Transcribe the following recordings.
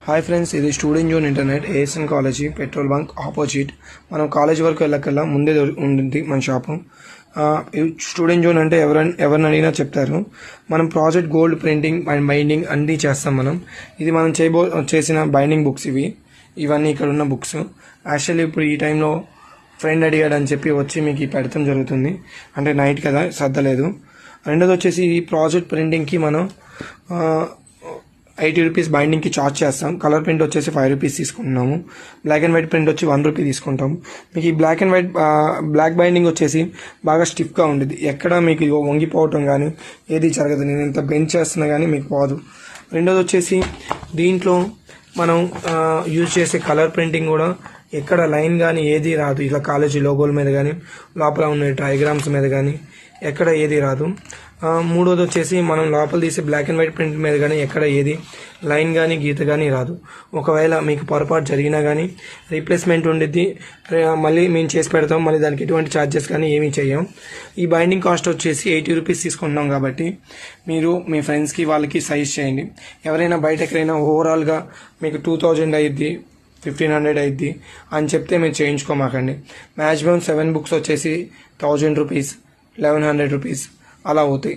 Hi friends, ఇది student zone internet ASN college petrol bunk opposite. మనం college వరకు వెళ్ళకల్లా ముందే ఉంటుంది మన షాపు. స్టూడెంట్ జోన్ అంటే ఎవరిని అడిగినా చెప్తారు. మనం project gold printing and binding అన్నీ చేస్తాం. ఇది మనం చేసిన బైండింగ్ బుక్స్ ఇవన్నీ ఇక్కడ ఉన్న బుక్స్. యాక్చువల్లీ ఇప్పుడు ఈ టైంలో ఫ్రెండ్ అడిగాడు అని చెప్పి వచ్చి మీకు పెడతాం జరుగుతుంది. అంటే నైట్ కదా, సర్దలేదు. రెండోది వచ్చేసి ఈ ప్రాజెక్ట్ ప్రింటింగ్కి మనం 80 రూపీస్ బైండింగ్కి ఛార్జ్ చేస్తాం. కలర్ ప్రింట్ వచ్చేసి 5 రూపీస్ తీసుకుంటున్నాము. బ్లాక్ అండ్ వైట్ ప్రింట్ వచ్చి 1 రూపీ తీసుకుంటాం. మీకు ఈ black and white black binding వచ్చేసి బాగా స్టిఫ్గా ఉండేది. ఎక్కడ మీకు వంగిపోవటం కానీ ఏది జరగదు. నేను ఎంత బెంచ్ చేస్తున్నా కానీ మీకు పోదు. రెండోది వచ్చేసి దీంట్లో మనం యూజ్ చేసే కలర్ ప్రింటింగ్ కూడా ఎక్కడ లైన్ కానీ ఏది రాదు. ఇలా కాలేజీ లోగోల మీద కానీ లోపల ఉన్న డయాగ్రామ్స్ మీద కానీ ఎక్కడ ఏది రాదు. మూడోది వచ్చేసి మనం లోపల తీసే బ్లాక్ అండ్ వైట్ ప్రింట్ మీద కానీ ఎక్కడ ఏది లైన్ కానీ గీత కానీ రాదు. ఒకవేళ మీకు పొరపాటు జరిగినా కానీ రీప్లేస్మెంట్ ఉండిద్ది. మళ్ళీ మేము చేసి పెడతాం. మళ్ళీ దానికి ఎటువంటి ఛార్జెస్ కానీ ఏమీ చేయం. ఈ బైండింగ్ కాస్ట్ వచ్చేసి 80 రూపీస్ తీసుకుంటున్నాం. కాబట్టి మీరు మీ ఫ్రెండ్స్కి వాళ్ళకి సజెస్ట్ చేయండి. ఎవరైనా బయట ఎక్కడైనా ఓవరాల్గా మీకు 2000 అయ్యిద్ది, 1500 అయ్యిద్ది అని చెప్తే మీరు చేయించుకోమాకండి. మ్యాక్సిమం 7 బుక్స్ వచ్చేసి 1000 రూపీస్, 1100 రూపీస్ అలా అవుతాయి.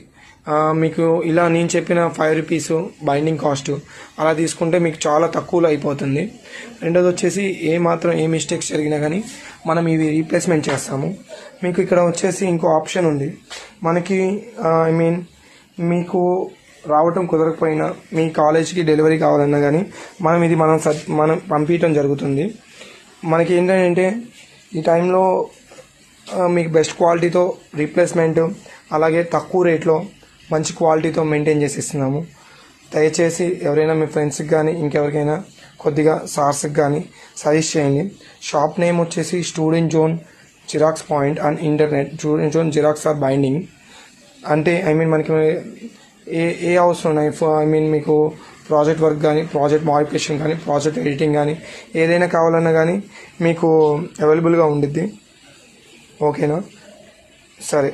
మీకు ఇలా నేను చెప్పిన 5 రూపీస్ బైండింగ్ కాస్ట్ అలా తీసుకుంటే మీకు చాలా తక్కువలో అయిపోతుంది. రెండోది వచ్చేసి ఏ మిస్టేక్స్ జరిగినా కానీ మనం ఇవి రీప్లేస్మెంట్ చేస్తాము. మీకు ఇక్కడ వచ్చేసి ఇంకో ఆప్షన్ ఉంది. మనకి మీకు రావటం కుదరకపోయినా మీ కాలేజ్కి డెలివరీ కావాలన్నా కానీ మనం పంపించడం జరుగుతుంది. మనకి ఏంటంటే ఈ టైంలో మీకు బెస్ట్ క్వాలిటీతో రీప్లేస్మెంట్, అలాగే తక్కువ రేట్లో మంచి క్వాలిటీతో మెయింటైన్ చేసి ఇస్తున్నాము. దయచేసి ఎవరైనా మీ ఫ్రెండ్స్కి కానీ ఇంకెవరికైనా కొద్దిగా సార్స్కి కానీ సజెస్ట్ చేయండి. షాప్ నేమ్ వచ్చేసి student zone xerox point and internet. Student zone xerox or binding అంటే మనకి ఏ అవసరం ఉన్నాయి. మీకు ప్రాజెక్ట్ వర్క్ కానీ, ప్రాజెక్ట్ మాడిఫికేషన్ కానీ, ప్రాజెక్ట్ ఎడిటింగ్ కానీ ఏదైనా కావాలన్నా కానీ మీకు అవైలబుల్గా ఉండిద్ది. ఓకేనా? సరే,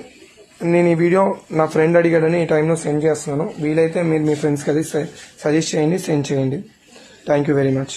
నేను ఈ వీడియో నా ఫ్రెండ్ అడిగాడని ఈ టైంలో సెండ్ చేస్తున్నాను. వీలైతే మీరు మీ ఫ్రెండ్స్కి అది సజెస్ట్ చేయండి, సెండ్ చేయండి. Thank you very much.